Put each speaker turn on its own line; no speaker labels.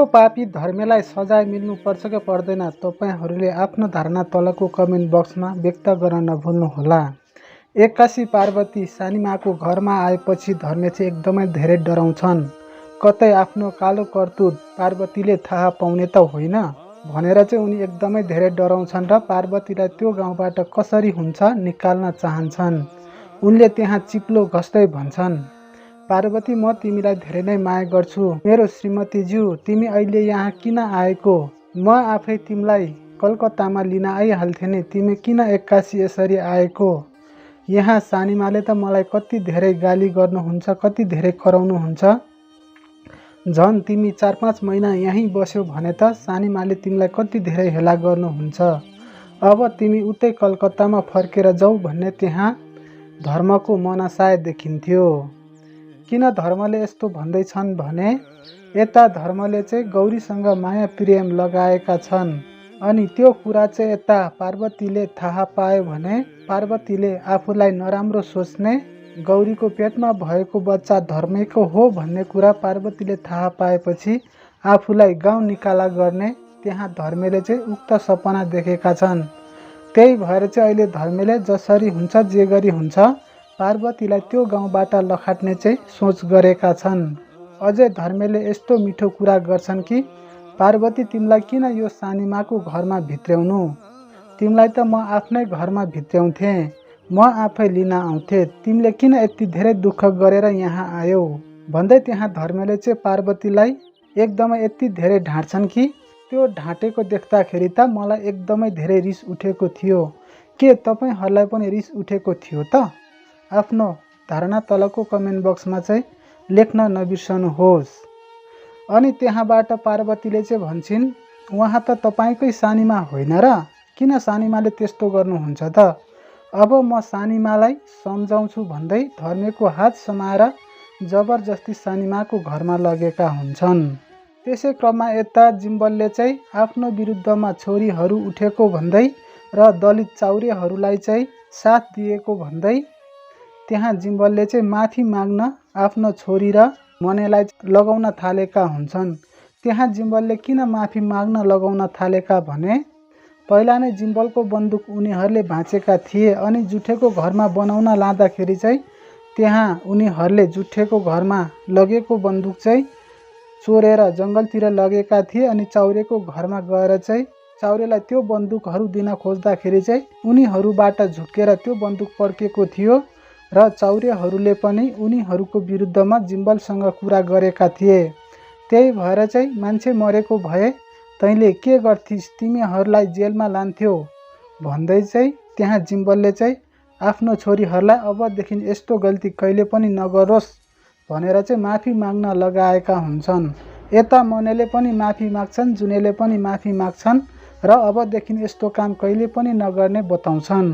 यो पापी धर्मेलाई सजाय मिल्नुपर्छ कि पर्दैन? तपाईँहरूले आफ्नो धारणा तलको कमेन्ट बक्समा व्यक्त गर्न नभुल्नुहोला। एक्कासी पार्वती सानीमाको घरमा आएपछि धर्मे चाहिँ एकदमै धेरै डराउँछन्। कतै आफ्नो कालो करतुत पार्वतीले थाहा पाउने त होइन भनेर चाहिँ उनी एकदमै धेरै डराउँछन् र पार्वतीलाई त्यो गाउँबाट कसरी हुन्छ निकाल्न चाहन्छन्। उनले त्यहाँ चिप्लो घस्दै भन्छन्, पार्वती म तिमीलाई धेरै नै माया गर्छु। मेरो श्रीमतीज्यू तिमी अहिले यहाँ किन आएको? म आफै तिमीलाई कलकत्तामा लिन आइहाल्थे नि, तिमी किन एक्कासी यसरी आएको? यहाँ सानीमाले त मलाई कति धेरै गाली गर्नुहुन्छ, कति धेरै कराउनुहुन्छ। झन् तिमी 4-5 महिना यहीँ बस्यौ भने त सानीमाले तिमीलाई कति धेरै हेला गर्नुहुन्छ। अब तिमी उतै कलकत्तामा फर्केर जाऊ भन्ने त्यहाँ धर्मको मनसाय देखिन्थ्यो। किन धर्मले यस्तो भन्दैछन् भने यता धर्मले चाहिँ गौरीसँग माया प्रेम लगाएका छन्। अनि त्यो कुरा चाहिँ यता पार्वतीले थाहा पायो भने पार्वतीले आफूलाई नराम्रो सोच्ने, गौरीको पेटमा भएको बच्चा धर्मेको हो भन्ने कुरा पार्वतीले थाहा पाएपछि आफूलाई गाउँ निकाला गर्ने त्यहाँ धर्मेले चाहिँ उक्त सपना देखेका छन्। त्यही भएर चाहिँ अहिले धर्मेले जसरी हुन्छ जे गरी हुन्छ पार्वतीलाई त्यो गाउँबाट लखाट्ने चाहिँ सोच गरेका छन्। अझै धर्मेले यस्तो मिठो कुरा गर्छन् कि पार्वती तिमीलाई किन यो सानीमाको घरमा भित्र्याउनु? तिमीलाई त म आफ्नै घरमा भित्र्याउँथे, म आफै लिन आउँथे, तिमीले किन यति धेरै दुःख गरेर यहाँ आयौ? भन्दै त्यहाँ धर्मेले चाहिँ पार्वतीलाई एकदमै यति धेरै ढाँट्छन् कि त्यो ढाँटेको देख्दाखेरि त मलाई एकदमै धेरै रिस उठेको थियो। के तपाईँहरूलाई पनि रिस उठेको थियो त? आफ्नो धारणा तलको कमेन्ट बक्समा चाहिँ लेख्न नबिर्सनुहोस्। अनि त्यहाँबाट पार्वतीले चाहिँ भन्छन्, उहाँ त तपाईँकै सानीमा होइन र? किन सानीमाले त्यस्तो गर्नुहुन्छ त? अब म सानीमालाई सम्झाउँछु भन्दै धर्मेको हात समाएर जबरजस्ती सानीमाको घरमा लगेका हुन्छन्। त्यसै क्रममा यता जिम्बलले चाहिँ आफ्नो विरुद्धमा छोरीहरू उठेको भन्दै र दलित चाउरेहरूलाई चाहिँ साथ दिएको भन्दै त्यहाँ जिम्बलले चाहिँ माफी माग्न आफ्नो छोरी र मनेलाई लगाउन थालेका हुन्छन्। त्यहाँ जिम्बलले किन माफी माग्न लगाउन थालेका भने पहिला नै जिम्बलको बन्दुक उनीहरूले भाँचेका थिए अनि जुठेको घरमा बनाउन लाँदाखेरि चाहिँ त्यहाँ उनीहरूले जुठेको घरमा लगेको बन्दुक चाहिँ चोरेर जङ्गलतिर लगेका थिए। अनि चाउरेको घरमा गएर चाहिँ चाउरेलाई त्यो बन्दुकहरू दिन खोज्दाखेरि चाहिँ उनीहरूबाट झुक्केर त्यो बन्दुक पड्केको थियो र चाउरेहरूले पनि उनीहरूको विरुद्धमा जिम्बलसँग कुरा गरेका थिए। त्यही भएर चाहिँ मान्छे मरेको भए तैँले के गर्थिस्, तिमीहरूलाई जेलमा लान्थ्यौ भन्दै चाहिँ त्यहाँ जिम्बलले चाहिँ आफ्नो छोरीहरूलाई अबदेखि यस्तो गल्ती कहिले पनि नगरोस् भनेर चाहिँ माफी माग्न लगाएका हुन्छन्। यता मनेले पनि माफी माग्छन्, जुनेले पनि माफी माग्छन् र अबदेखि यस्तो काम कहिले पनि नगर्ने बताउँछन्।